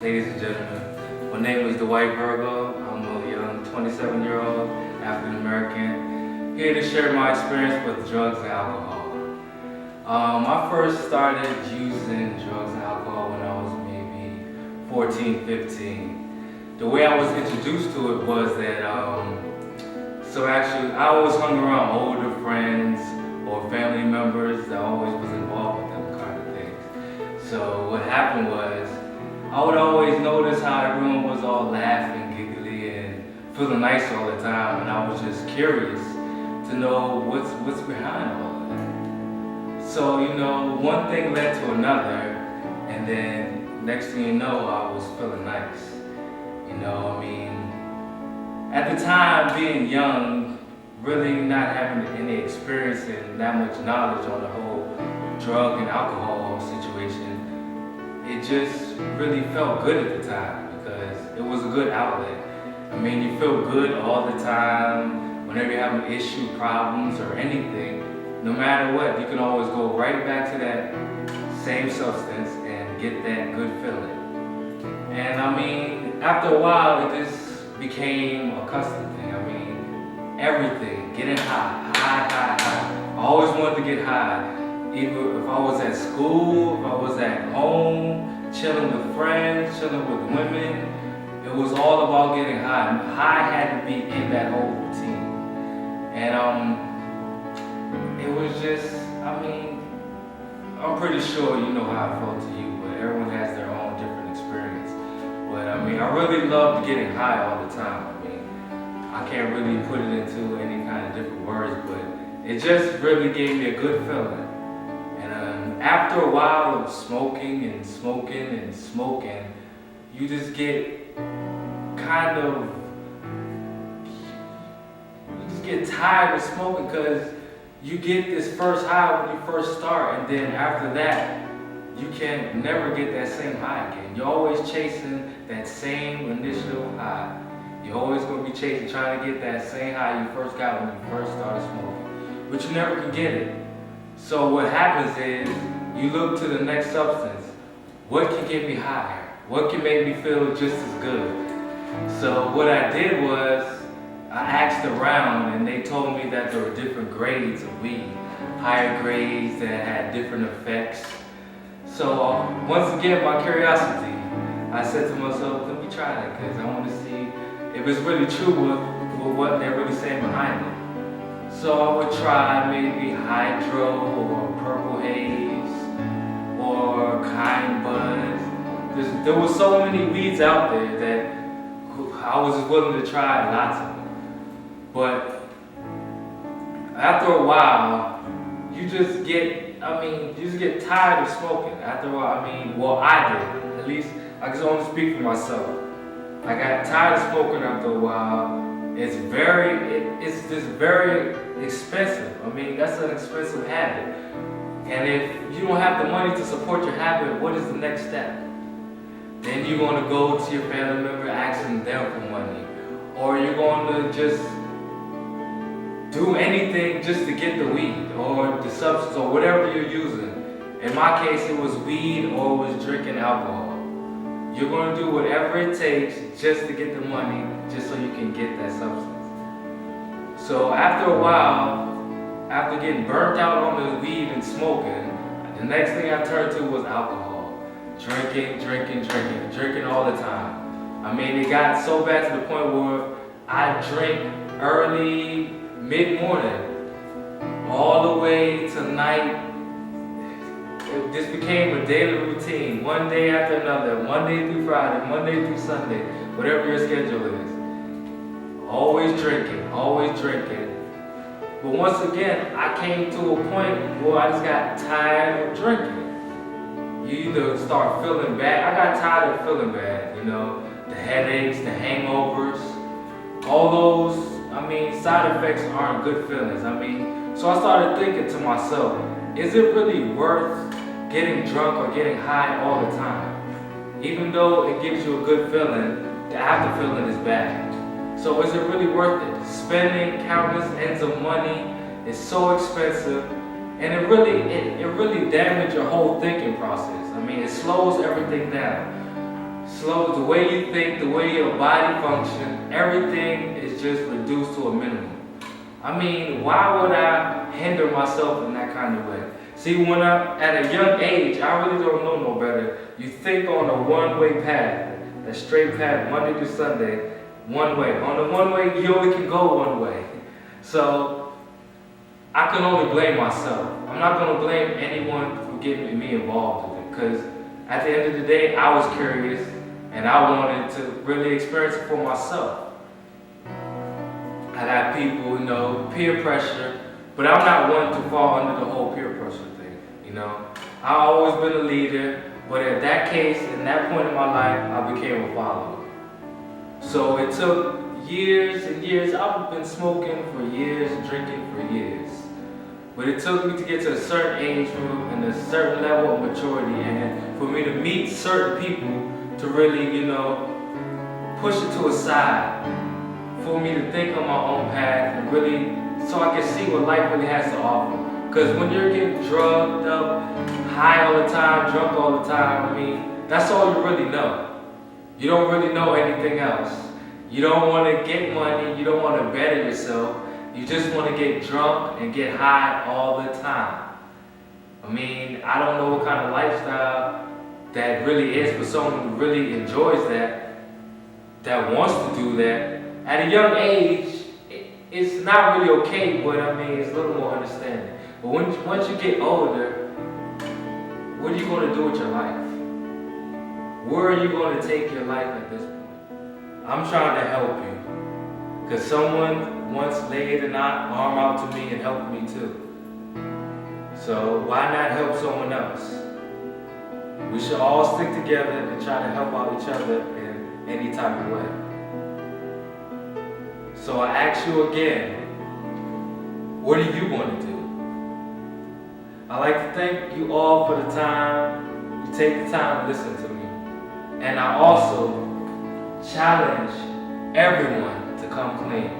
Ladies and gentlemen, my name is Dwight Virgo. I'm a young 27-year-old African American here to share my experience with drugs and alcohol. I first started using drugs and alcohol when I was maybe 14, 15. The way I was introduced to it was that, I always hung around older friends or family members that always was involved with them kind of things. So what happened was, I would always notice how everyone was all laughing, giggly, and feeling nice all the time, and I was just curious to know what's behind all of that. So, one thing led to another, and then next thing you know, I was feeling nice. At the time, being young, really not having any experience and that much knowledge on the whole drug and alcohol situation, it just really felt good at the time because it was a good outlet. You feel good all the time whenever you're having issue, problems, or anything. No matter what, you can always go right back to that same substance and get that good feeling. And after a while, it just became a custom thing. Everything, getting high. I always wanted to get high. Either if I was at school, if I was at home, chilling with friends, chilling with women, it was all about getting high. High had to be in that whole routine. And it was just, I'm pretty sure you know how it felt to you, but everyone has their own different experience. But I really loved getting high all the time. I can't really put it into any kind of different words, but it just really gave me a good feeling. And after a while of smoking, you just get tired of smoking because you get this first high when you first start, and then after that, you can never get that same high again. You're always chasing that same initial high. You're always going to be chasing, trying to get that same high you first got when you first started smoking, but you never can get it. So what happens is, you look to the next substance. What can get me higher? What can make me feel just as good? So what I did was, I asked around and they told me that there were different grades of weed. Higher grades that had different effects. So once again, by curiosity, I said to myself, let me try that because I want to see if it's really true with what they're really saying behind it. So I would try maybe hydro or purple haze or kind buzz. There were so many weeds out there that I was willing to try lots of them. But after a while, you just get tired of smoking. After a while, I did. At least I can only speak for myself. I got tired of smoking after a while. It's just very expensive. That's an expensive habit. And if you don't have the money to support your habit, what is the next step? Then you're going to go to your family member asking them for money. Or you're going to just do anything just to get the weed or the substance or whatever you're using. In my case, it was weed or it was drinking alcohol. You're going to do whatever it takes just to get the money, just so you can get that substance. So after a while, after getting burnt out on the weed and smoking, the next thing I turned to was alcohol. Drinking all the time. It got so bad to the point where I drink early, mid-morning, all the way to night. This became a daily routine, one day after another, Monday through Friday, Monday through Sunday, whatever your schedule is. Always drinking. But once again, I came to a point where I just got tired of drinking. You either start feeling bad. I got tired of feeling bad, the headaches, the hangovers, all those, side effects aren't good feelings. So I started thinking to myself, is it really worth getting drunk or getting high all the time? Even though it gives you a good feeling, the after feeling is bad. So is it really worth it? Spending countless ends of money is so expensive, and it really damaged your whole thinking process. It slows everything down. slow, the way you think, the way your body functions, everything is just reduced to a minimum. I mean, why would I hinder myself in that kind of way? See, when at a young age, I really don't know no better. You think on a one-way path, a straight path, Monday to Sunday, one way. On the one way, you only can go one way. So, I can only blame myself. I'm not going to blame anyone for getting me involved with it, because at the end of the day, I was curious, and I wanted to really experience it for myself. I got people, peer pressure, but I'm not one to fall under the whole peer pressure thing, I've always been a leader, but at that case, in that point in my life, I became a follower. So it took years and years. I've been smoking for years, drinking for years. But it took me to get to a certain age group and a certain level of maturity, and for me to meet certain people to really, push it to a side, for me to think on my own path and really, so I can see what life really has to offer. Because when you're getting drugged up, high all the time, drunk all the time, that's all you really know. You don't really know anything else. You don't want to get money, you don't want to better yourself. You just want to get drunk and get high all the time. I don't know what kind of lifestyle that really is for someone who really enjoys that wants to do that. At a young age, it's not really okay, but it's a little more understanding. But once you get older, what are you going to do with your life? Where are you going to take your life at this point? I'm trying to help you, because someone once laid an arm out to me and helped me too. So why not help someone else? We should all stick together and try to help out each other in any type of way. So I ask you again, what are you going to do? I'd like to thank you all for the time you take the time to listen to me. And I also challenge everyone to come clean.